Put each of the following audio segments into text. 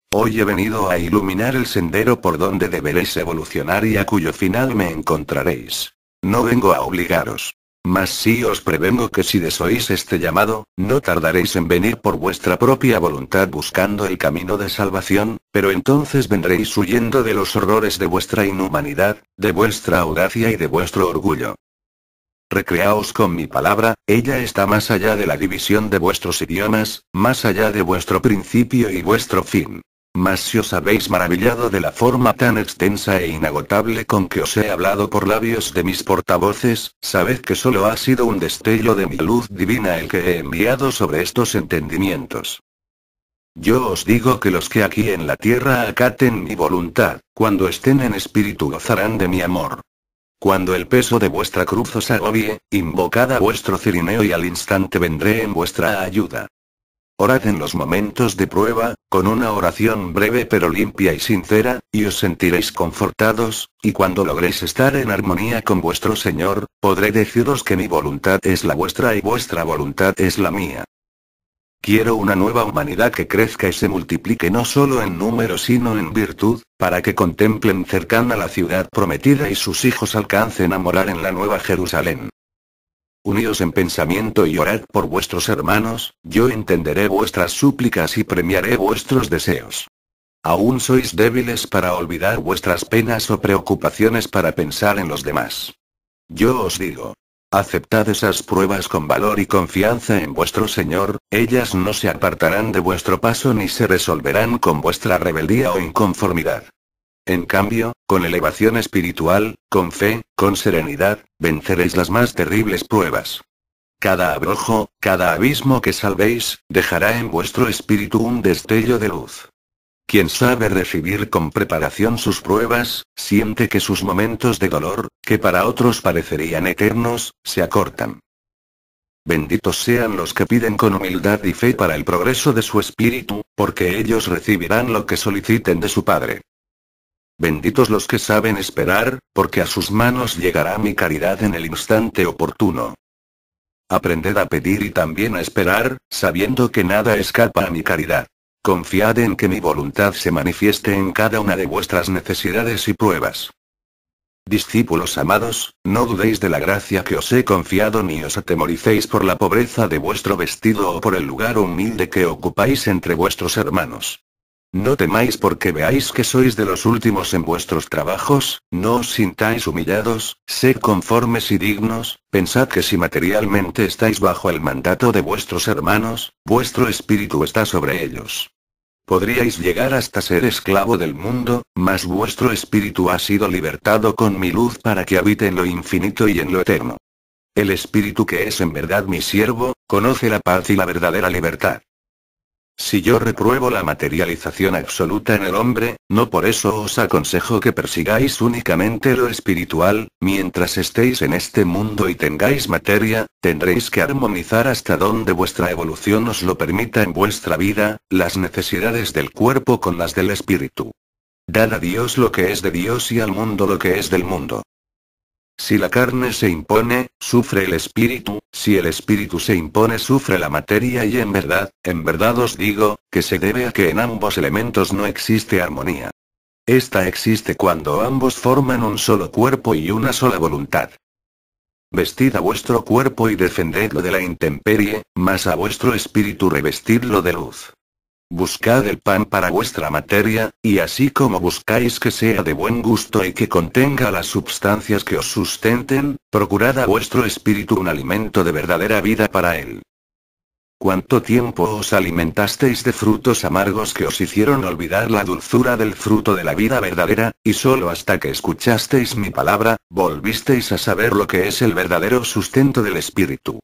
Hoy he venido a iluminar el sendero por donde deberéis evolucionar y a cuyo final me encontraréis. No vengo a obligaros. Mas sí os prevengo que si desoís este llamado, no tardaréis en venir por vuestra propia voluntad buscando el camino de salvación, pero entonces vendréis huyendo de los horrores de vuestra inhumanidad, de vuestra audacia y de vuestro orgullo. Recreaos con mi palabra, ella está más allá de la división de vuestros idiomas, más allá de vuestro principio y vuestro fin. Mas si os habéis maravillado de la forma tan extensa e inagotable con que os he hablado por labios de mis portavoces, sabed que solo ha sido un destello de mi luz divina el que he enviado sobre estos entendimientos. Yo os digo que los que aquí en la tierra acaten mi voluntad, cuando estén en espíritu gozarán de mi amor. Cuando el peso de vuestra cruz os agobie, invocad a vuestro cirineo y al instante vendré en vuestra ayuda. Orad en los momentos de prueba, con una oración breve pero limpia y sincera, y os sentiréis confortados, y cuando logréis estar en armonía con vuestro Señor, podré deciros que mi voluntad es la vuestra y vuestra voluntad es la mía. Quiero una nueva humanidad que crezca y se multiplique no solo en número sino en virtud, para que contemplen cercana la ciudad prometida y sus hijos alcancen a morar en la nueva Jerusalén. Uníos en pensamiento y orad por vuestros hermanos, yo entenderé vuestras súplicas y premiaré vuestros deseos. Aún sois débiles para olvidar vuestras penas o preocupaciones para pensar en los demás. Yo os digo, aceptad esas pruebas con valor y confianza en vuestro Señor, ellas no se apartarán de vuestro paso ni se resolverán con vuestra rebeldía o inconformidad. En cambio, con elevación espiritual, con fe, con serenidad, venceréis las más terribles pruebas. Cada abrojo, cada abismo que salvéis, dejará en vuestro espíritu un destello de luz. Quien sabe recibir con preparación sus pruebas, siente que sus momentos de dolor, que para otros parecerían eternos, se acortan. Benditos sean los que piden con humildad y fe para el progreso de su espíritu, porque ellos recibirán lo que soliciten de su Padre. Benditos los que saben esperar, porque a sus manos llegará mi caridad en el instante oportuno. Aprended a pedir y también a esperar, sabiendo que nada escapa a mi caridad. Confiad en que mi voluntad se manifieste en cada una de vuestras necesidades y pruebas. Discípulos amados, no dudéis de la gracia que os he confiado ni os atemoricéis por la pobreza de vuestro vestido o por el lugar humilde que ocupáis entre vuestros hermanos. No temáis porque veáis que sois de los últimos en vuestros trabajos, no os sintáis humillados, sed conformes y dignos, pensad que si materialmente estáis bajo el mandato de vuestros hermanos, vuestro espíritu está sobre ellos. Podríais llegar hasta ser esclavo del mundo, mas vuestro espíritu ha sido libertado con mi luz para que habite en lo infinito y en lo eterno. El espíritu que es en verdad mi siervo, conoce la paz y la verdadera libertad. Si yo repruebo la materialización absoluta en el hombre, no por eso os aconsejo que persigáis únicamente lo espiritual, mientras estéis en este mundo y tengáis materia, tendréis que armonizar hasta donde vuestra evolución os lo permita en vuestra vida, las necesidades del cuerpo con las del espíritu. Dad a Dios lo que es de Dios y al mundo lo que es del mundo. Si la carne se impone, sufre el espíritu, si el espíritu se impone sufre la materia y en verdad os digo, que se debe a que en ambos elementos no existe armonía. Esta existe cuando ambos forman un solo cuerpo y una sola voluntad. Vestid a vuestro cuerpo y defendedlo de la intemperie, mas a vuestro espíritu revestidlo de luz. Buscad el pan para vuestra materia, y así como buscáis que sea de buen gusto y que contenga las substancias que os sustenten, procurad a vuestro espíritu un alimento de verdadera vida para él. ¿Cuánto tiempo os alimentasteis de frutos amargos que os hicieron olvidar la dulzura del fruto de la vida verdadera, y solo hasta que escuchasteis mi palabra, volvisteis a saber lo que es el verdadero sustento del espíritu?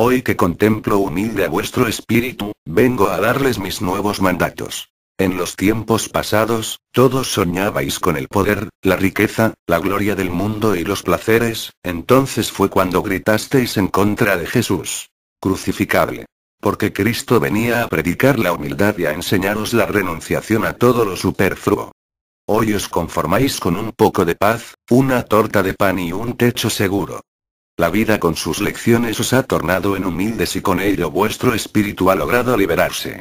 Hoy que contemplo humilde a vuestro espíritu, vengo a darles mis nuevos mandatos. En los tiempos pasados, todos soñabais con el poder, la riqueza, la gloria del mundo y los placeres, entonces fue cuando gritasteis en contra de Jesús. Crucificable. Porque Cristo venía a predicar la humildad y a enseñaros la renunciación a todo lo superfluo. Hoy os conformáis con un poco de paz, una torta de pan y un techo seguro. La vida con sus lecciones os ha tornado en humildes y con ello vuestro espíritu ha logrado liberarse.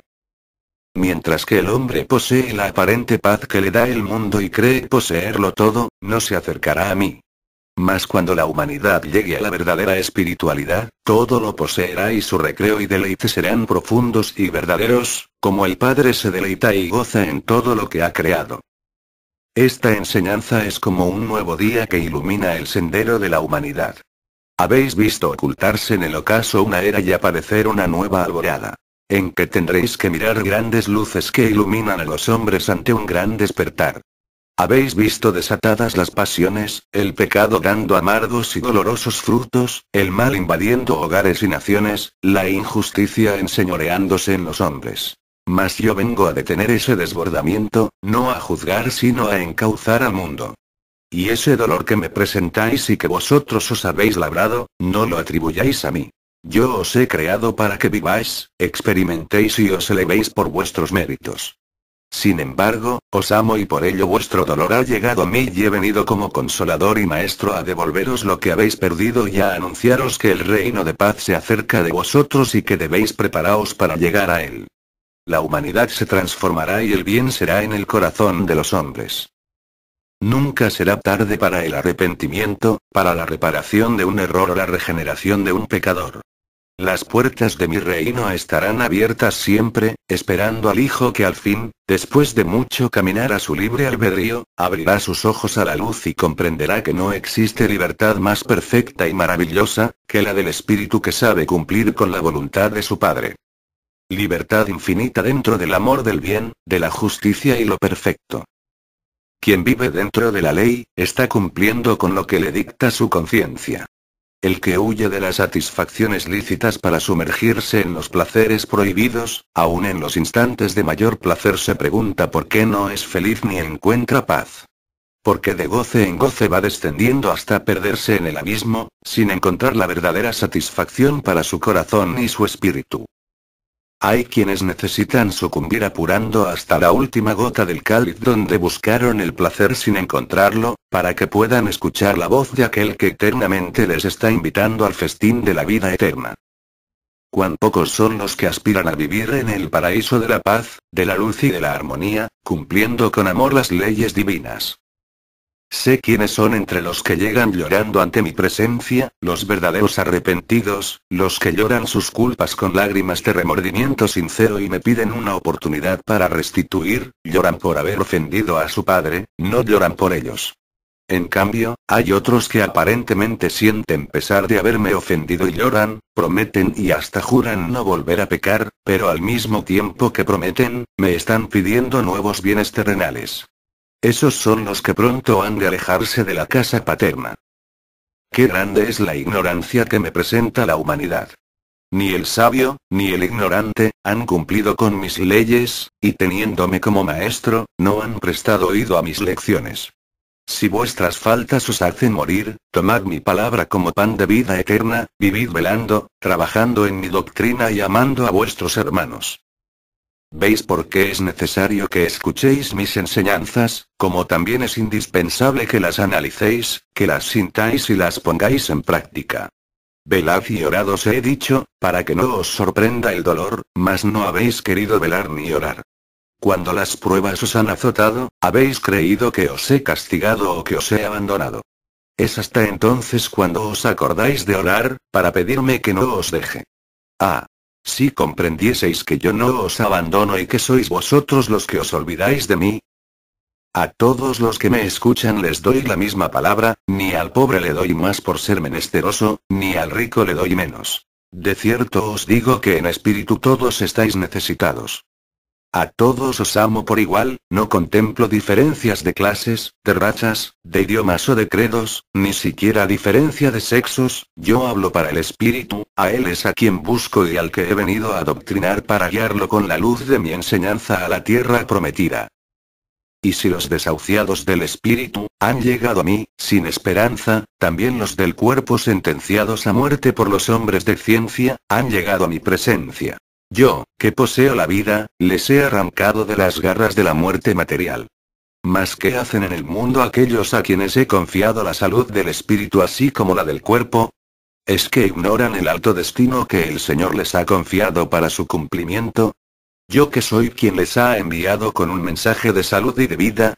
Mientras que el hombre posee la aparente paz que le da el mundo y cree poseerlo todo, no se acercará a mí. Mas cuando la humanidad llegue a la verdadera espiritualidad, todo lo poseerá y su recreo y deleite serán profundos y verdaderos, como el Padre se deleita y goza en todo lo que ha creado. Esta enseñanza es como un nuevo día que ilumina el sendero de la humanidad. Habéis visto ocultarse en el ocaso una era y aparecer una nueva alborada, en que tendréis que mirar grandes luces que iluminan a los hombres ante un gran despertar. Habéis visto desatadas las pasiones, el pecado dando amargos y dolorosos frutos, el mal invadiendo hogares y naciones, la injusticia enseñoreándose en los hombres. Mas yo vengo a detener ese desbordamiento, no a juzgar sino a encauzar al mundo. Y ese dolor que me presentáis y que vosotros os habéis labrado, no lo atribuyáis a mí. Yo os he creado para que viváis, experimentéis y os elevéis por vuestros méritos. Sin embargo, os amo y por ello vuestro dolor ha llegado a mí y he venido como consolador y maestro a devolveros lo que habéis perdido y a anunciaros que el reino de paz se acerca de vosotros y que debéis preparaos para llegar a él. La humanidad se transformará y el bien será en el corazón de los hombres. Nunca será tarde para el arrepentimiento, para la reparación de un error o la regeneración de un pecador. Las puertas de mi reino estarán abiertas siempre, esperando al Hijo que al fin, después de mucho caminar a su libre albedrío, abrirá sus ojos a la luz y comprenderá que no existe libertad más perfecta y maravillosa, que la del espíritu que sabe cumplir con la voluntad de su Padre. Libertad infinita dentro del amor del bien, de la justicia y lo perfecto. Quien vive dentro de la ley, está cumpliendo con lo que le dicta su conciencia. El que huye de las satisfacciones lícitas para sumergirse en los placeres prohibidos, aun en los instantes de mayor placer se pregunta por qué no es feliz ni encuentra paz. Porque de goce en goce va descendiendo hasta perderse en el abismo, sin encontrar la verdadera satisfacción para su corazón y su espíritu. Hay quienes necesitan sucumbir apurando hasta la última gota del cáliz donde buscaron el placer sin encontrarlo, para que puedan escuchar la voz de aquel que eternamente les está invitando al festín de la vida eterna. Cuán pocos son los que aspiran a vivir en el paraíso de la paz, de la luz y de la armonía, cumpliendo con amor las leyes divinas. Sé quiénes son entre los que llegan llorando ante mi presencia, los verdaderos arrepentidos, los que lloran sus culpas con lágrimas de remordimiento sincero y me piden una oportunidad para restituir, lloran por haber ofendido a su Padre, no lloran por ellos. En cambio, hay otros que aparentemente sienten pesar de haberme ofendido y lloran, prometen y hasta juran no volver a pecar, pero al mismo tiempo que prometen, me están pidiendo nuevos bienes terrenales. Esos son los que pronto han de alejarse de la casa paterna. Qué grande es la ignorancia que me presenta la humanidad. Ni el sabio, ni el ignorante, han cumplido con mis leyes, y teniéndome como maestro, no han prestado oído a mis lecciones. Si vuestras faltas os hacen morir, tomad mi palabra como pan de vida eterna, vivid velando, trabajando en mi doctrina y amando a vuestros hermanos. ¿Veis por qué es necesario que escuchéis mis enseñanzas, como también es indispensable que las analicéis, que las sintáis y las pongáis en práctica? Velad y orad os he dicho, para que no os sorprenda el dolor, mas no habéis querido velar ni orar. Cuando las pruebas os han azotado, habéis creído que os he castigado o que os he abandonado. Es hasta entonces cuando os acordáis de orar, para pedirme que no os deje. Si comprendieseis que yo no os abandono y que sois vosotros los que os olvidáis de mí. A todos los que me escuchan les doy la misma palabra, ni al pobre le doy más por ser menesteroso, ni al rico le doy menos. De cierto os digo que en espíritu todos estáis necesitados. A todos os amo por igual, no contemplo diferencias de clases, de razas, de idiomas o de credos, ni siquiera diferencia de sexos, yo hablo para el espíritu, a él es a quien busco y al que he venido a adoctrinar para guiarlo con la luz de mi enseñanza a la tierra prometida. Y si los desahuciados del espíritu han llegado a mí, sin esperanza, también los del cuerpo sentenciados a muerte por los hombres de ciencia, han llegado a mi presencia. Yo, que poseo la vida, les he arrancado de las garras de la muerte material. Mas ¿qué hacen en el mundo aquellos a quienes he confiado la salud del espíritu así como la del cuerpo? ¿Es que ignoran el alto destino que el Señor les ha confiado para su cumplimiento? Yo que soy quien les ha enviado con un mensaje de salud y de vida.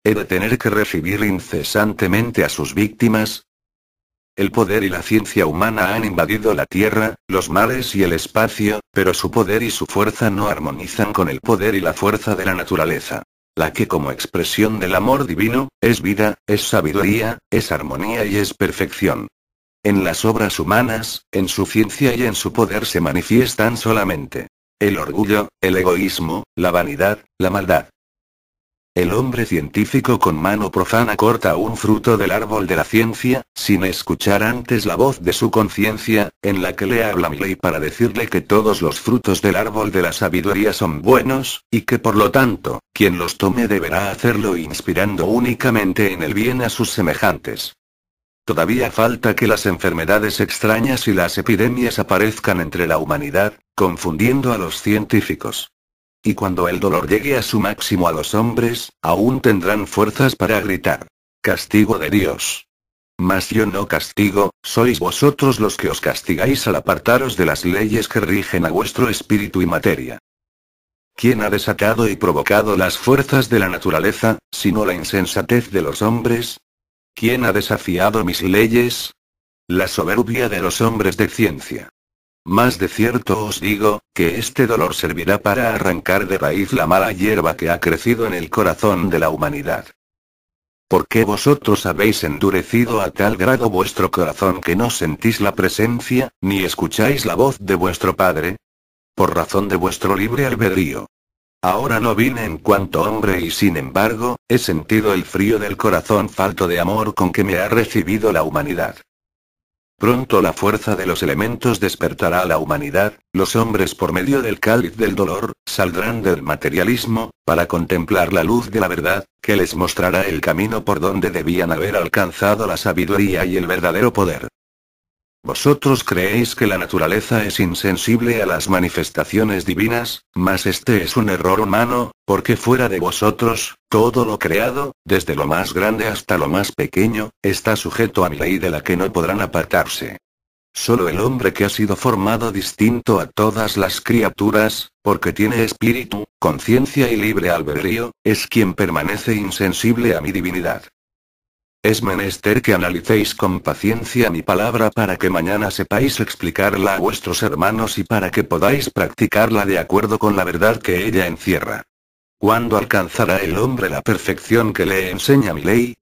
¿He de tener que recibir incesantemente a sus víctimas? El poder y la ciencia humana han invadido la Tierra, los mares y el espacio, pero su poder y su fuerza no armonizan con el poder y la fuerza de la naturaleza. La que como expresión del amor divino, es vida, es sabiduría, es armonía y es perfección. En las obras humanas, en su ciencia y en su poder se manifiestan solamente el orgullo, el egoísmo, la vanidad, la maldad. El hombre científico con mano profana corta un fruto del árbol de la ciencia, sin escuchar antes la voz de su conciencia, en la que le habla mi ley para decirle que todos los frutos del árbol de la sabiduría son buenos, y que por lo tanto, quien los tome deberá hacerlo inspirando únicamente en el bien a sus semejantes. Todavía falta que las enfermedades extrañas y las epidemias aparezcan entre la humanidad, confundiendo a los científicos. Y cuando el dolor llegue a su máximo a los hombres, aún tendrán fuerzas para gritar: castigo de Dios. Mas yo no castigo, sois vosotros los que os castigáis al apartaros de las leyes que rigen a vuestro espíritu y materia. ¿Quién ha desatado y provocado las fuerzas de la naturaleza, sino la insensatez de los hombres? ¿Quién ha desafiado mis leyes? La soberbia de los hombres de ciencia. Más de cierto os digo, que este dolor servirá para arrancar de raíz la mala hierba que ha crecido en el corazón de la humanidad. ¿Por qué vosotros habéis endurecido a tal grado vuestro corazón que no sentís la presencia, ni escucháis la voz de vuestro Padre? Por razón de vuestro libre albedrío. Ahora no vine en cuanto hombre y sin embargo, he sentido el frío del corazón falto de amor con que me ha recibido la humanidad. Pronto la fuerza de los elementos despertará a la humanidad, los hombres por medio del cáliz del dolor, saldrán del materialismo, para contemplar la luz de la verdad, que les mostrará el camino por donde debían haber alcanzado la sabiduría y el verdadero poder. Vosotros creéis que la naturaleza es insensible a las manifestaciones divinas, mas este es un error humano, porque fuera de vosotros, todo lo creado, desde lo más grande hasta lo más pequeño, está sujeto a mi ley de la que no podrán apartarse. Solo el hombre que ha sido formado distinto a todas las criaturas, porque tiene espíritu, conciencia y libre albedrío, es quien permanece insensible a mi divinidad. Es menester que analicéis con paciencia mi palabra para que mañana sepáis explicarla a vuestros hermanos y para que podáis practicarla de acuerdo con la verdad que ella encierra. ¿Cuándo alcanzará el hombre la perfección que le enseña mi ley?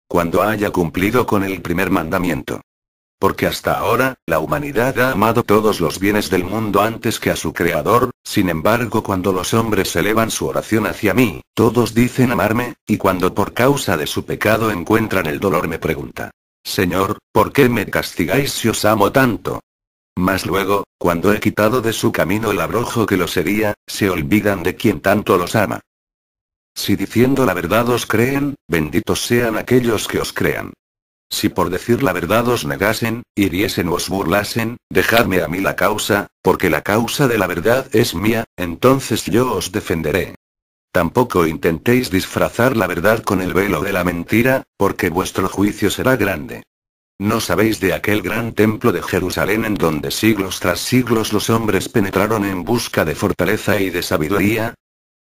Cuando haya cumplido con el primer mandamiento. Porque hasta ahora, la humanidad ha amado todos los bienes del mundo antes que a su Creador, sin embargo cuando los hombres elevan su oración hacia mí, todos dicen amarme, y cuando por causa de su pecado encuentran el dolor me pregunta: Señor, ¿por qué me castigáis si os amo tanto? Mas luego, cuando he quitado de su camino el abrojo que los hería, se olvidan de quien tanto los ama. Si diciendo la verdad os creen, benditos sean aquellos que os crean. Si por decir la verdad os negasen, hiriesen o os burlasen, dejadme a mí la causa, porque la causa de la verdad es mía, entonces yo os defenderé. Tampoco intentéis disfrazar la verdad con el velo de la mentira, porque vuestro juicio será grande. ¿No sabéis de aquel gran templo de Jerusalén en donde siglos tras siglos los hombres penetraron en busca de fortaleza y de sabiduría?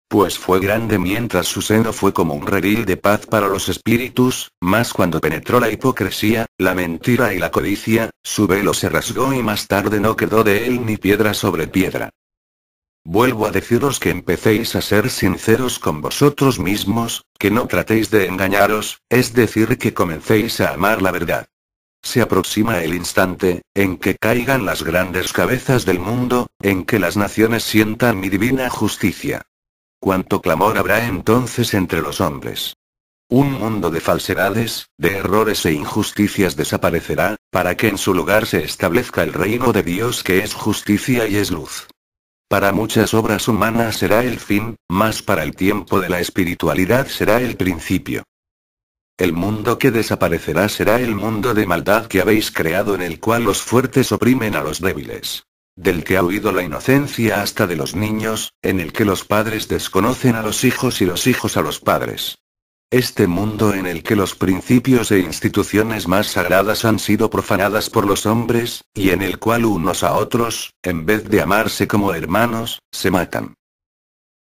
Pues fue grande mientras su seno fue como un redil de paz para los espíritus, mas cuando penetró la hipocresía, la mentira y la codicia, su velo se rasgó y más tarde no quedó de él ni piedra sobre piedra. Vuelvo a deciros que empecéis a ser sinceros con vosotros mismos, que no tratéis de engañaros, es decir que comencéis a amar la verdad. Se aproxima el instante, en que caigan las grandes cabezas del mundo, en que las naciones sientan mi divina justicia. ¿Cuánto clamor habrá entonces entre los hombres? Un mundo de falsedades, de errores e injusticias desaparecerá, para que en su lugar se establezca el reino de Dios que es justicia y es luz. Para muchas obras humanas será el fin, mas para el tiempo de la espiritualidad será el principio. El mundo que desaparecerá será el mundo de maldad que habéis creado en el cual los fuertes oprimen a los débiles. Del que ha huido la inocencia hasta de los niños, en el que los padres desconocen a los hijos y los hijos a los padres. Este mundo en el que los principios e instituciones más sagradas han sido profanadas por los hombres, y en el cual unos a otros, en vez de amarse como hermanos, se matan.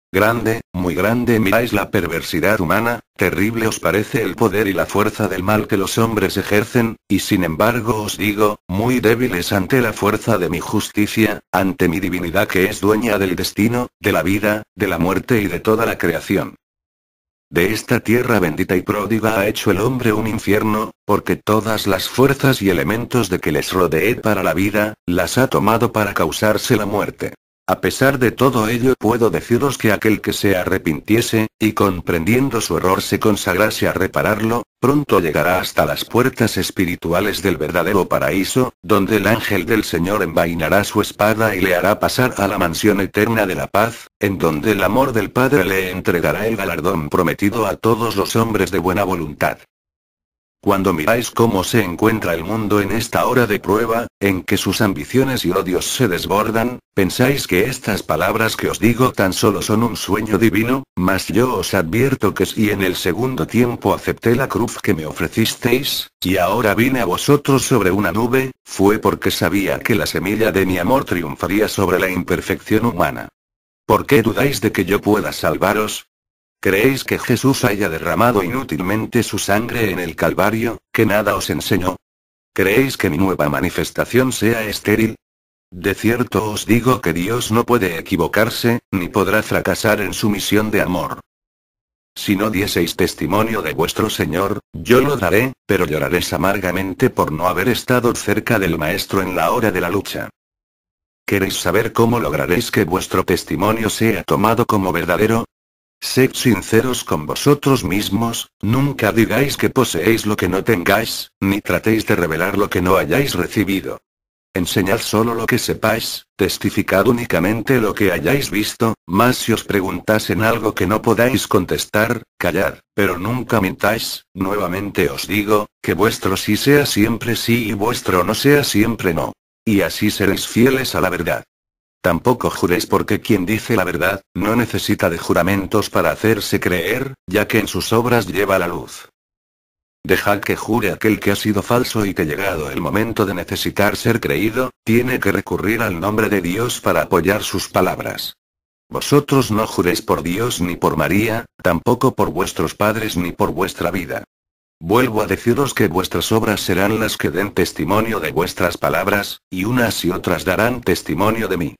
Grande, muy grande miráis la perversidad humana, terrible os parece el poder y la fuerza del mal que los hombres ejercen, y sin embargo os digo, muy débiles ante la fuerza de mi justicia, ante mi divinidad que es dueña del destino, de la vida, de la muerte y de toda la creación. De esta tierra bendita y pródiga ha hecho el hombre un infierno, porque todas las fuerzas y elementos de que les rodeé para la vida, las ha tomado para causarse la muerte. A pesar de todo ello puedo deciros que aquel que se arrepintiese, y comprendiendo su error se consagrase a repararlo, pronto llegará hasta las puertas espirituales del verdadero paraíso, donde el ángel del Señor envainará su espada y le hará pasar a la mansión eterna de la paz, en donde el amor del Padre le entregará el galardón prometido a todos los hombres de buena voluntad. Cuando miráis cómo se encuentra el mundo en esta hora de prueba, en que sus ambiciones y odios se desbordan, pensáis que estas palabras que os digo tan solo son un sueño divino, mas yo os advierto que si en el segundo tiempo acepté la cruz que me ofrecisteis, y ahora vine a vosotros sobre una nube, fue porque sabía que la semilla de mi amor triunfaría sobre la imperfección humana. ¿Por qué dudáis de que yo pueda salvaros? ¿Creéis que Jesús haya derramado inútilmente su sangre en el Calvario, que nada os enseñó? ¿Creéis que mi nueva manifestación sea estéril? De cierto os digo que Dios no puede equivocarse, ni podrá fracasar en su misión de amor. Si no dieseis testimonio de vuestro Señor, yo lo daré, pero lloraréis amargamente por no haber estado cerca del Maestro en la hora de la lucha. ¿Queréis saber cómo lograréis que vuestro testimonio sea tomado como verdadero? Sed sinceros con vosotros mismos, nunca digáis que poseéis lo que no tengáis, ni tratéis de revelar lo que no hayáis recibido. Enseñad solo lo que sepáis, testificad únicamente lo que hayáis visto, mas si os preguntasen algo que no podáis contestar, callad, pero nunca mintáis, nuevamente os digo, que vuestro sí sea siempre sí y vuestro no sea siempre no. Y así seréis fieles a la verdad. Tampoco juréis porque quien dice la verdad, no necesita de juramentos para hacerse creer, ya que en sus obras lleva la luz. Dejad que jure aquel que ha sido falso y que llegado el momento de necesitar ser creído, tiene que recurrir al nombre de Dios para apoyar sus palabras. Vosotros no juréis por Dios ni por María, tampoco por vuestros padres ni por vuestra vida. Vuelvo a deciros que vuestras obras serán las que den testimonio de vuestras palabras, y unas y otras darán testimonio de mí.